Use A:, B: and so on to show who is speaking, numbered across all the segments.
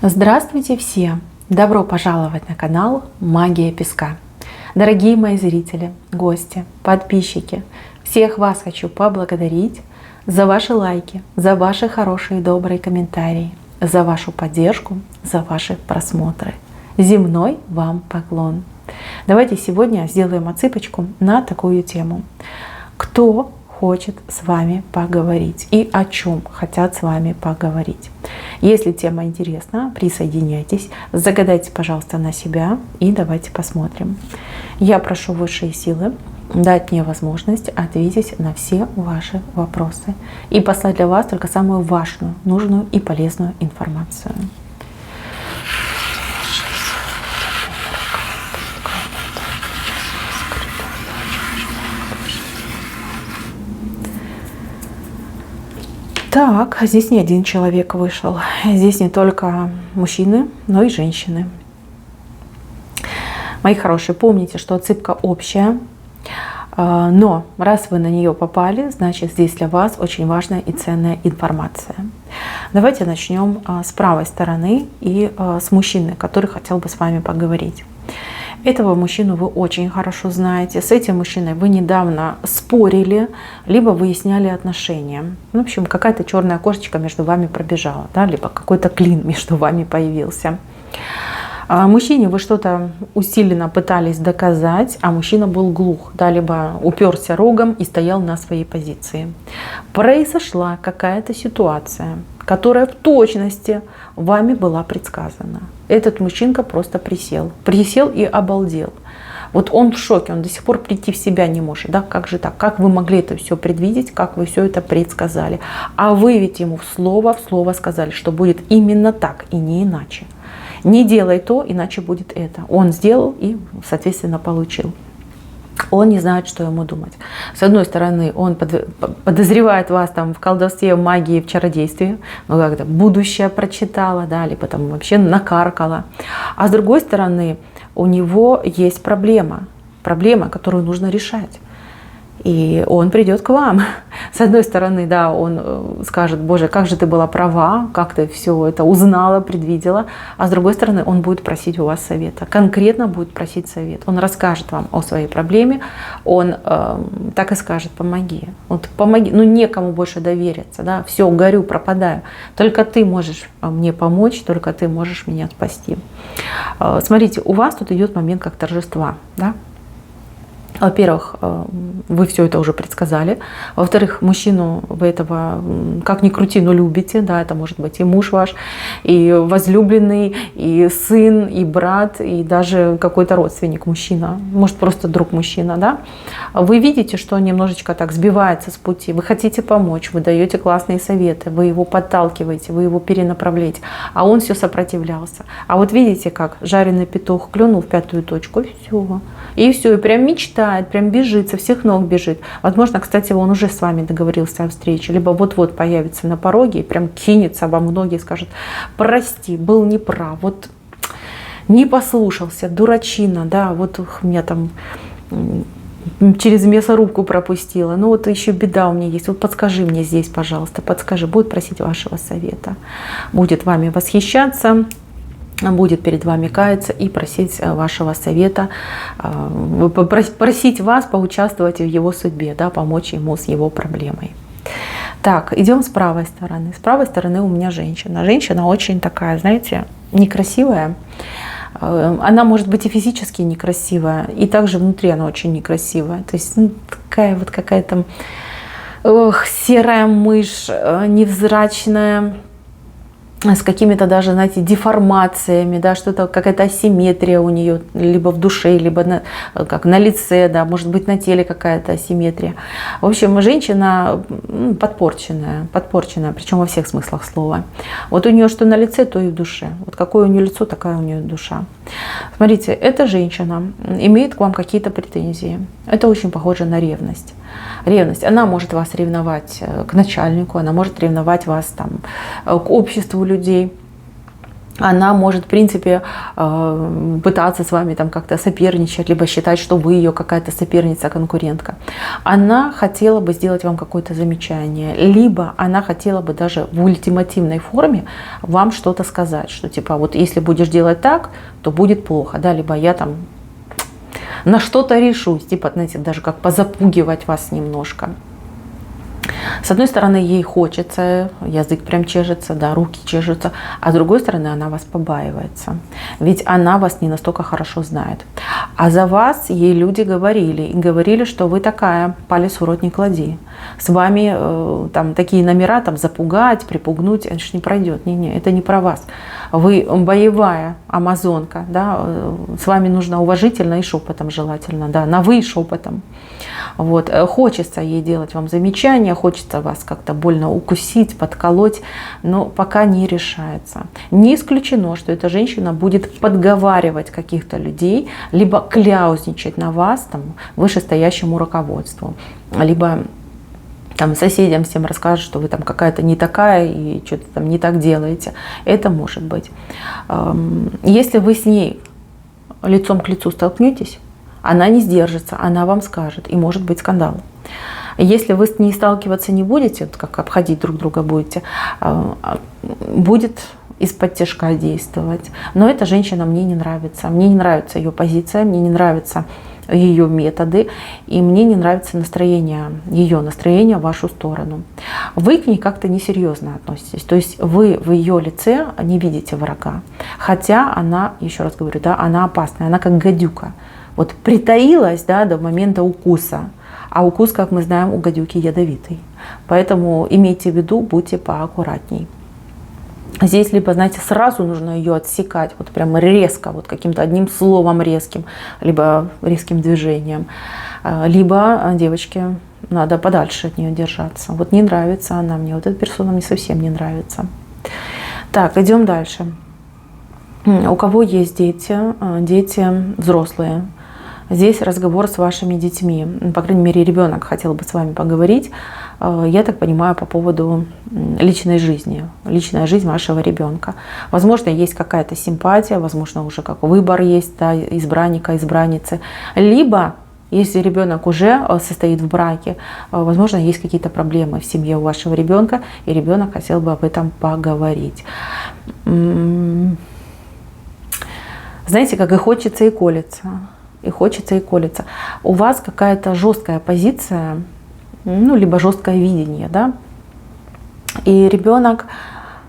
A: Здравствуйте все! Добро пожаловать на канал Магия Песка. Дорогие мои зрители, гости, подписчики, всех вас хочу поблагодарить за ваши лайки, за ваши хорошие и добрые комментарии, за вашу поддержку, за ваши просмотры. Земной вам поклон! Давайте сегодня сделаем отсыпочку на такую тему. Кто хочет с вами поговорить и о чем хотят с вами поговорить? Если тема интересна, присоединяйтесь, загадайте, пожалуйста, на себя и давайте посмотрим. Я прошу высшие силы дать мне возможность ответить на все ваши вопросы и послать для вас только самую важную, нужную и полезную информацию. Так, здесь не один человек вышел. Здесь не только мужчины, но и женщины. Мои хорошие, помните, что отсыпка общая. Но раз вы на нее попали, значит здесь для вас очень важная и ценная информация. Давайте начнем с правой стороны и с мужчины, который хотел бы с вами поговорить. Этого мужчину вы очень хорошо знаете. С этим мужчиной вы недавно спорили, либо выясняли отношения. В общем, какая-то черная кошечка между вами пробежала, да, либо какой-то клин между вами появился. Мужчине вы что-то усиленно пытались доказать, а мужчина был глух, да, либо уперся рогом и стоял на своей позиции. Произошла какая-то ситуация, которая в точности вами была предсказана. Этот мужчинка просто присел и обалдел. Вот он в шоке, он до сих пор прийти в себя не может. Да? Как же так? Как вы могли это все предвидеть, как вы все это предсказали? А вы ведь ему в слово сказали, что будет именно так и не иначе. Не делай то, иначе будет это. Он сделал и, соответственно, получил. Он не знает, что ему думать. С одной стороны, он подозревает вас там в колдовстве, в магии, в чародействе, ну как-то будущее прочитала, да, либо там вообще накаркала. А с другой стороны, у него есть проблема, которую нужно решать. И он придет к вам. С одной стороны, да, он скажет: Боже, как же ты была права, как ты все это узнала, предвидела. А с другой стороны, он будет просить у вас совета. Конкретно будет просить совет. Он расскажет вам о своей проблеме. Он так и скажет: помоги. Вот помоги. Ну, некому больше довериться. Да? Все, горю, пропадаю. Только ты можешь мне помочь, только ты можешь меня спасти. Смотрите, у вас тут идет момент как торжества. Да? Во-первых, вы все это уже предсказали. Во-вторых, мужчину вы этого, как ни крути, но любите. Да, это может быть и муж ваш, и возлюбленный, и сын, и брат, и даже какой-то родственник мужчина. Может, просто друг мужчина. Да? Вы видите, что он немножечко так сбивается с пути. Вы хотите помочь, вы даете классные советы, вы его подталкиваете, вы его перенаправляете. А он все сопротивлялся. А вот видите, как жареный петух клюнул в пятую точку, и все. И все, и прям мечтает, прям бежит, со всех ног бежит. Возможно, кстати, он уже с вами договорился о встрече, либо вот-вот появится на пороге и прям кинется вам в ноги и скажет: прости, был неправ, вот не послушался, дурачина, да, вот меня там через мясорубку пропустила, ну вот еще беда у меня есть, вот подскажи мне здесь, пожалуйста, подскажи. Будет просить вашего совета, будет вами восхищаться, будет перед вами каяться и просить вашего совета, просить вас поучаствовать в его судьбе, да, помочь ему с его проблемой. Так, идем с правой стороны. С правой стороны у меня женщина. Женщина очень такая, знаете, некрасивая. Она может быть и физически некрасивая, и также внутри она очень некрасивая. То есть такая вот какая-то серая мышь, невзрачная, с какими-то даже, знаете, деформациями, да, что-то, какая-то асимметрия у нее, либо в душе, либо как на лице, да, может быть, на теле какая-то асимметрия. В общем, женщина подпорченная, причем во всех смыслах слова. Вот у нее что на лице, то и в душе. Вот какое у нее лицо, такая у нее душа. Смотрите, эта женщина имеет к вам какие-то претензии. Это очень похоже на ревность. Ревность. Она может вас ревновать к начальнику, она может ревновать вас там, к обществу людей. Она может, в принципе, пытаться с вами там как-то соперничать, либо считать, что вы ее какая-то соперница, конкурентка. Она хотела бы сделать вам какое-то замечание, либо она хотела бы даже в ультимативной форме вам что-то сказать, что типа вот если будешь делать так, то будет плохо, да, либо я там на что-то решусь, типа, знаете, даже как позапугивать вас немножко. С одной стороны, ей хочется, язык прям чешется, да, руки чешутся, а с другой стороны, она вас побаивается. Ведь она вас не настолько хорошо знает. А за вас ей люди говорили, что вы такая, палец в рот не клади. С вами там такие номера, там запугать, припугнуть, это же не пройдет. Не, это не про вас. Вы боевая амазонка, да, с вами нужно уважительно и шепотом желательно, да, на вы шепотом. Вот. Хочется ей делать вам замечания, хочется вас как-то больно укусить, подколоть, но пока не решается. Не исключено, что эта женщина будет подговаривать каких-то людей, либо кляузничать на вас там, вышестоящему руководству, либо там соседям всем расскажет, что вы там какая-то не такая и что-то там не так делаете. Это может быть. Если вы с ней лицом к лицу столкнетесь, она не сдержится, она вам скажет, и может быть скандал. Если вы с ней сталкиваться не будете, как обходить друг друга будете, будет из-под тяжка действовать. Но эта женщина мне не нравится. Мне не нравится ее позиция, мне не нравятся ее методы, и мне не нравится настроение, ее настроение в вашу сторону. Вы к ней как-то несерьезно относитесь. То есть вы в ее лице не видите врага. Хотя она, еще раз говорю, да, она опасная, она как гадюка. Вот притаилась, да, до момента укуса. А укус, как мы знаем, у гадюки ядовитый. Поэтому имейте в виду, будьте поаккуратней. Здесь либо, знаете, сразу нужно ее отсекать, вот прям резко, вот каким-то одним словом резким, либо резким движением. Либо, девочке, надо подальше от нее держаться. Вот не нравится она мне, вот эта персона мне совсем не нравится. Так, идем дальше. У кого есть дети, дети взрослые. Здесь разговор с вашими детьми. По крайней мере, ребенок хотел бы с вами поговорить. Я так понимаю, по поводу личной жизни. Личная жизнь вашего ребенка. Возможно, есть какая-то симпатия, возможно, уже как выбор есть, да, избранника, избранницы. Либо, если ребенок уже состоит в браке, возможно, есть какие-то проблемы в семье у вашего ребенка, и ребенок хотел бы об этом поговорить. Знаете, как и хочется, и колется. И хочется, и колется. У вас какая-то жесткая позиция, ну, либо жесткое видение, да? И ребенок,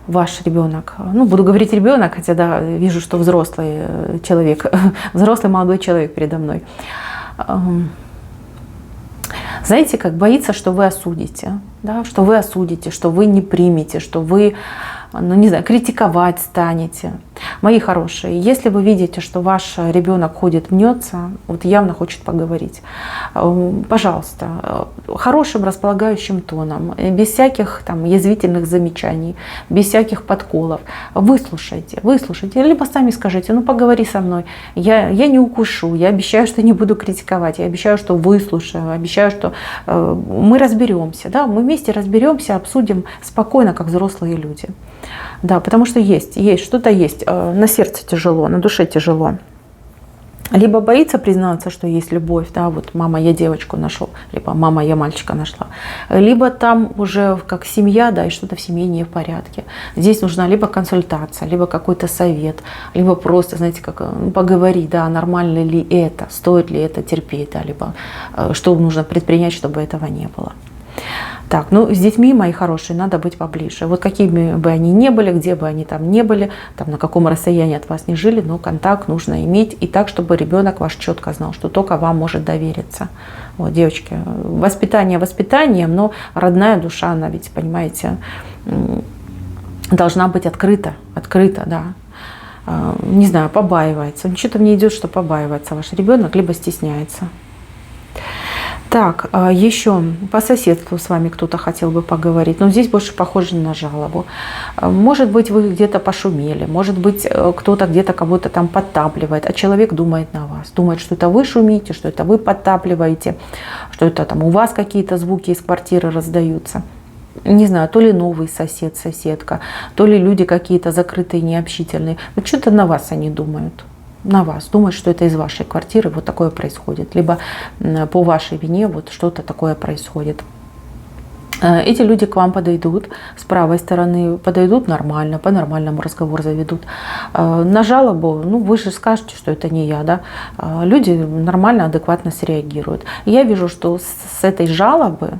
A: ваш ребенок, ну, буду говорить ребенок, хотя, да, вижу, что взрослый человек, взрослый молодой человек передо мной. Знаете, как боится, что вы осудите, да? Что вы осудите, что вы не примете, что вы, ну, не знаю, критиковать станете. Мои хорошие, если вы видите, что ваш ребенок ходит, мнется, вот явно хочет поговорить, пожалуйста, хорошим располагающим тоном, без всяких там язвительных замечаний, без всяких подколов, выслушайте, либо сами скажите, ну поговори со мной, я не укушу, я обещаю, что не буду критиковать, я обещаю, что выслушаю, обещаю, что мы разберемся, да, мы вместе разберемся, обсудим спокойно, как взрослые люди. Да, потому что есть что-то есть, на сердце тяжело, на душе тяжело. Либо боится признаться, что есть любовь, да, вот мама, я девочку нашел, либо мама, я мальчика нашла. Либо там уже как семья, да, и что-то в семье не в порядке. Здесь нужна либо консультация, либо какой-то совет, либо просто, знаете, как поговорить, да, нормально ли это, стоит ли это терпеть, да, либо что нужно предпринять, чтобы этого не было. Так, ну с детьми, мои хорошие, надо быть поближе. Вот какими бы они ни были, где бы они там ни были, там на каком расстоянии от вас не жили, но контакт нужно иметь и так, чтобы ребенок ваш четко знал, что только вам может довериться. Вот, девочки, воспитание воспитанием, но родная душа, она ведь, понимаете, должна быть открыта, да. Не знаю, побаивается. Ничего-то мне идет, что побаивается ваш ребенок, либо стесняется. Так, еще по соседству с вами кто-то хотел бы поговорить, но здесь больше похоже на жалобу. Может быть, вы где-то пошумели, может быть, кто-то где-то кого-то там подтапливает, а человек думает на вас, думает, что это вы шумите, что это вы подтапливаете, что это там у вас какие-то звуки из квартиры раздаются. не знаю, то ли новый сосед, соседка, то ли люди какие-то закрытые, необщительные. Вот что-то на вас они думают. На вас. Думают, что это из вашей квартиры вот такое происходит. Либо по вашей вине вот что-то такое происходит. Эти люди к вам подойдут с правой стороны, подойдут нормально, по-нормальному разговор заведут. На жалобу, ну вы же скажете, что это не я, да? Люди нормально, адекватно среагируют. Я вижу, что с этой жалобы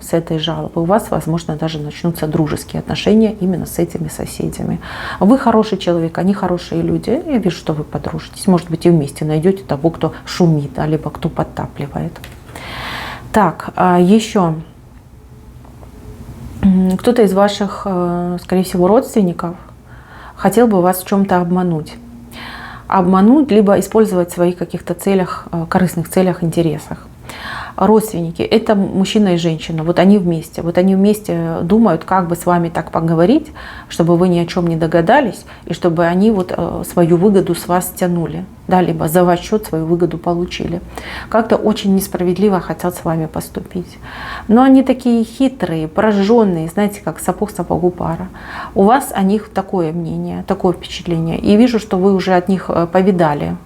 A: у вас, возможно, даже начнутся дружеские отношения именно с этими соседями. Вы хороший человек, они хорошие люди. Я вижу, что вы подружитесь. Может быть, и вместе найдете того, кто шумит, да, либо кто подтапливает. Так, еще... Кто-то из ваших, скорее всего, родственников хотел бы вас в чем-то обмануть. Обмануть, либо использовать в своих каких-то целях, корыстных целях, интересах. Родственники – это мужчина и женщина. Вот они вместе думают, как бы с вами так поговорить, чтобы вы ни о чем не догадались, и чтобы они вот свою выгоду с вас тянули, да, либо за ваш счет свою выгоду получили. Как-то очень несправедливо хотят с вами поступить. Но они такие хитрые, прожженные, знаете, как сапог сапогу пара. У вас о них такое мнение, такое впечатление. И вижу, что вы уже от них повидали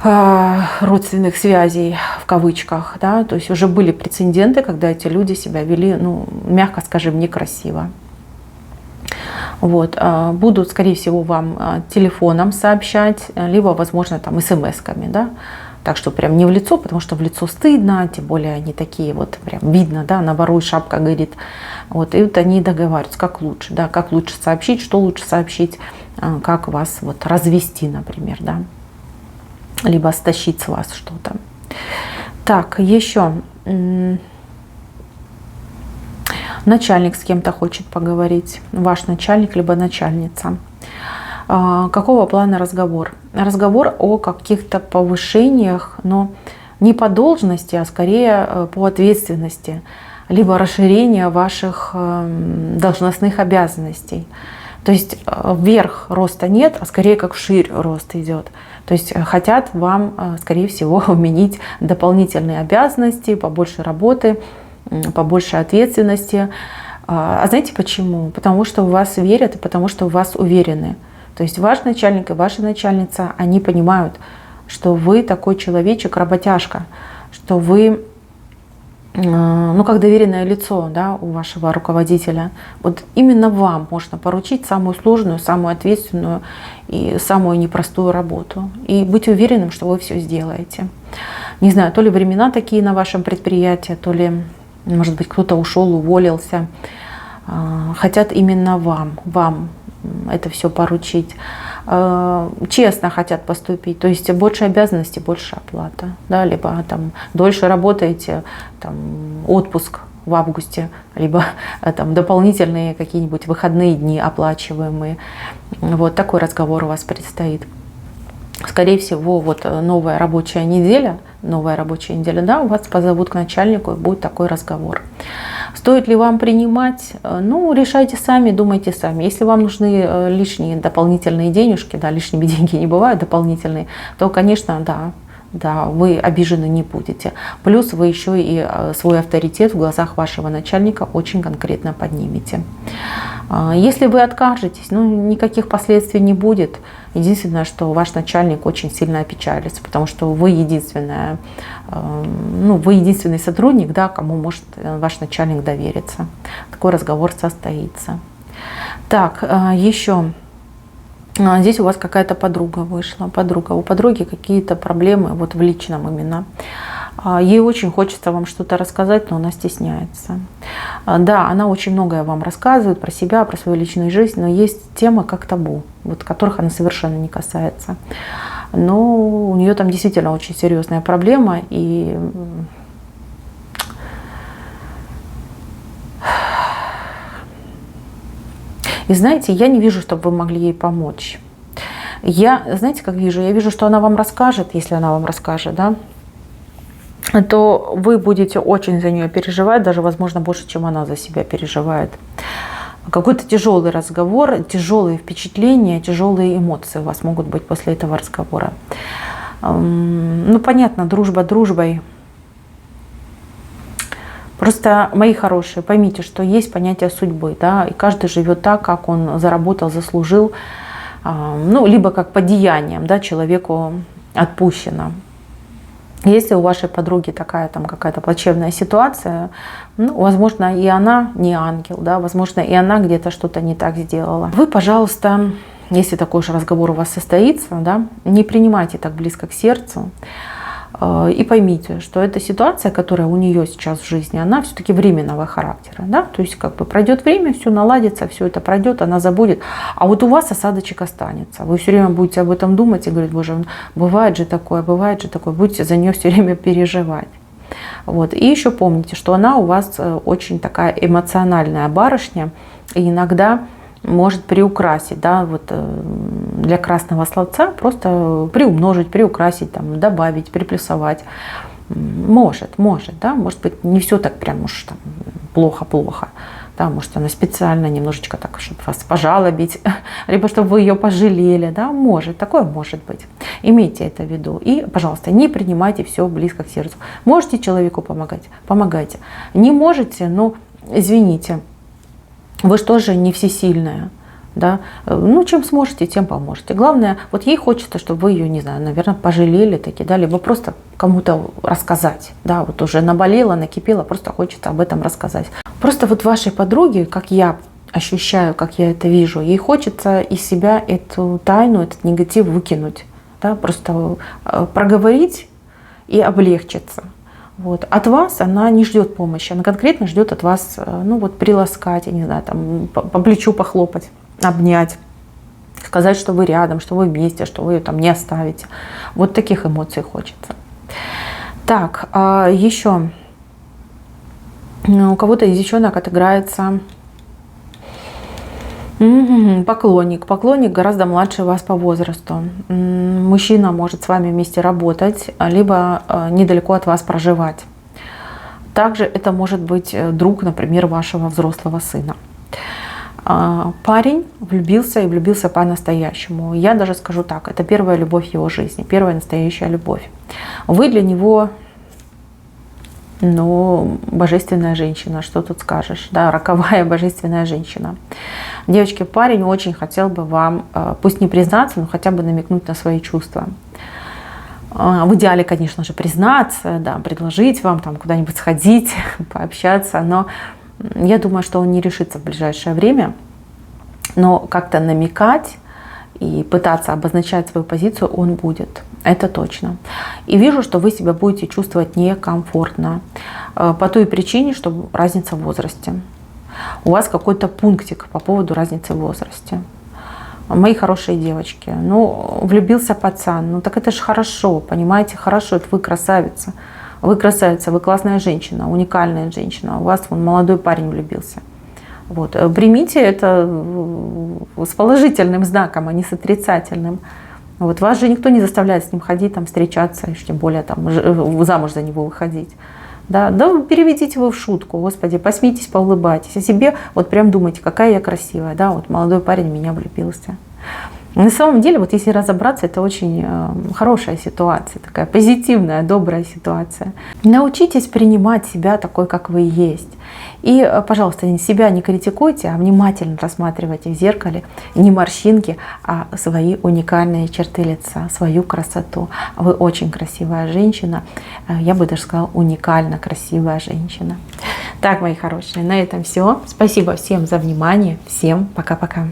A: родственных связей в кавычках, да, то есть уже были прецеденты, когда эти люди себя вели, ну, мягко скажем, некрасиво. Вот. Будут, скорее всего, вам телефоном сообщать, либо, возможно, там смс-ками, да, так что прям не в лицо, потому что в лицо стыдно, тем более они такие вот прям видно, да, на вору и шапка горит. Вот, и вот они договариваются, как лучше, да, как лучше сообщить, что лучше сообщить, как вас вот развести, например, да, либо стащить с вас что-то. Так, еще начальник с кем-то хочет поговорить, ваш начальник либо начальница. Какого плана разговор? Разговор о каких-то повышениях, но не по должности, а скорее по ответственности, либо расширение ваших должностных обязанностей. То есть вверх роста нет, а скорее как вширь рост идет. То есть хотят вам, скорее всего, вменить дополнительные обязанности, побольше работы, побольше ответственности. А знаете почему? Потому что в вас верят и потому что в вас уверены. То есть ваш начальник и ваша начальница, они понимают, что вы такой человечек, работяжка, что вы, ну, как доверенное лицо, да, у вашего руководителя. Вот именно вам можно поручить самую сложную, самую ответственную и самую непростую работу. И быть уверенным, что вы все сделаете. Не знаю, то ли времена такие на вашем предприятии, то ли, может быть, кто-то ушел, уволился. Хотят именно вам это все поручить. Честно хотят поступить, то есть больше обязанностей, больше оплата, да, либо там дольше работаете, там отпуск в августе, либо там дополнительные какие-нибудь выходные дни оплачиваемые. Вот такой разговор у вас предстоит. Скорее всего, вот новая рабочая неделя, да, вас позовут к начальнику и будет такой разговор. Стоит ли вам принимать? Ну, решайте сами, думайте сами. Если вам нужны лишние дополнительные денежки, да, лишними деньги не бывают дополнительные, то, конечно, да, вы обижены не будете. Плюс вы еще и свой авторитет в глазах вашего начальника очень конкретно поднимете. Если вы откажетесь, ну, никаких последствий не будет. Единственное, что ваш начальник очень сильно опечалится, потому что вы единственный сотрудник, да, кому может ваш начальник довериться. Такой разговор состоится. Так, еще. Здесь у вас какая-то подруга вышла. У подруги какие-то проблемы вот в личном именно. Ей очень хочется вам что-то рассказать, но она стесняется. Да, она очень многое вам рассказывает про себя, про свою личную жизнь, но есть темы как табу, вот, которых она совершенно не касается. Но у нее там действительно очень серьезная проблема. И знаете, я не вижу, чтобы вы могли ей помочь. Знаете, как вижу? Я вижу, что она вам расскажет, если она вам расскажет, да, то вы будете очень за нее переживать, даже, возможно, больше, чем она за себя переживает. Какой-то тяжелый разговор, тяжелые впечатления, тяжелые эмоции у вас могут быть после этого разговора. Ну, понятно, дружба дружбой. Просто, мои хорошие, поймите, что есть понятие судьбы, да, и каждый живет так, как он заработал, заслужил, ну, либо как по деяниям, да, человеку отпущено. Если у вашей подруги такая там какая-то плачевная ситуация, ну, возможно, и она не ангел, да, возможно, и она где-то что-то не так сделала. Вы, пожалуйста, если такой же разговор у вас состоится, да, не принимайте так близко к сердцу. И поймите, что эта ситуация, которая у нее сейчас в жизни, она все-таки временного характера. Да? То есть как бы пройдет время, все наладится, все это пройдет, она забудет. А вот у вас осадочек останется. Вы все время будете об этом думать и говорить: боже, бывает же такое, бывает же такое. Будете за нее все время переживать. Вот. И еще помните, что она у вас очень такая эмоциональная барышня. И иногда может приукрасить, да, вот для красного словца просто приумножить, приукрасить, там, добавить, приплюсовать. Может, да, может быть, не все так прям уж там плохо-плохо. Да, может, она специально немножечко так, чтобы вас пожалобить, либо чтобы вы ее пожалели, да, может, такое может быть. Имейте это в виду. И, пожалуйста, не принимайте все близко к сердцу. Можете человеку помогать, помогайте. Не можете, ну, извините. Вы же тоже не всесильная, да? Ну, чем сможете, тем поможете. Главное, вот ей хочется, чтобы вы ее, не знаю, наверное, пожалели таки, да, либо просто кому-то рассказать, да, вот уже наболело, накипело, просто хочется об этом рассказать. Просто вот вашей подруге, как я ощущаю, как я это вижу, ей хочется из себя эту тайну, этот негатив выкинуть, да, просто проговорить и облегчиться. Вот. От вас она не ждет помощи, она конкретно ждет от вас, ну вот, приласкать, я не знаю, там, по плечу похлопать, обнять, сказать, что вы рядом, что вы вместе, что вы ее там не оставите. Вот таких эмоций хочется. Так, еще у кого-то из девчонок отыграется поклонник. Поклонник гораздо младше вас по возрасту. Мужчина может с вами вместе работать, либо недалеко от вас проживать. Также это может быть друг, например, вашего взрослого сына. Парень влюбился и влюбился по-настоящему. Я даже скажу так, это первая любовь в его жизни, первая настоящая любовь. Вы для него, ну, божественная женщина, что тут скажешь, да, роковая божественная женщина. Девочки, парень очень хотел бы вам, пусть не признаться, но хотя бы намекнуть на свои чувства. В идеале, конечно же, признаться, да, предложить вам там куда-нибудь сходить, пообщаться, но я думаю, что он не решится в ближайшее время, но как-то намекать и пытаться обозначать свою позицию он будет. Это точно. И вижу, что вы себя будете чувствовать некомфортно по той причине, что разница в возрасте. У вас какой-то пунктик по поводу разницы в возрасте. Мои хорошие девочки, ну, влюбился пацан, ну так это же хорошо, понимаете, хорошо, это вы красавица. Вы красавица, вы классная женщина, уникальная женщина. У вас вон молодой парень влюбился. Вот. Примите это с положительным знаком, а не с отрицательным. Вот. Вас же никто не заставляет с ним ходить, там, встречаться, и тем более там, замуж за него выходить. Да, переведите вы в шутку, господи, посмейтесь, поулыбайтесь. О себе вот прям думайте, какая я красивая. Да, вот молодой парень в меня влюбился. На самом деле, вот если разобраться, это очень хорошая ситуация, такая позитивная, добрая ситуация. Научитесь принимать себя такой, как вы есть. И, пожалуйста, себя не критикуйте, а внимательно рассматривайте в зеркале не морщинки, а свои уникальные черты лица, свою красоту. Вы очень красивая женщина, я бы даже сказала, уникально красивая женщина. Так, мои хорошие, на этом все. Спасибо всем за внимание. Всем пока-пока.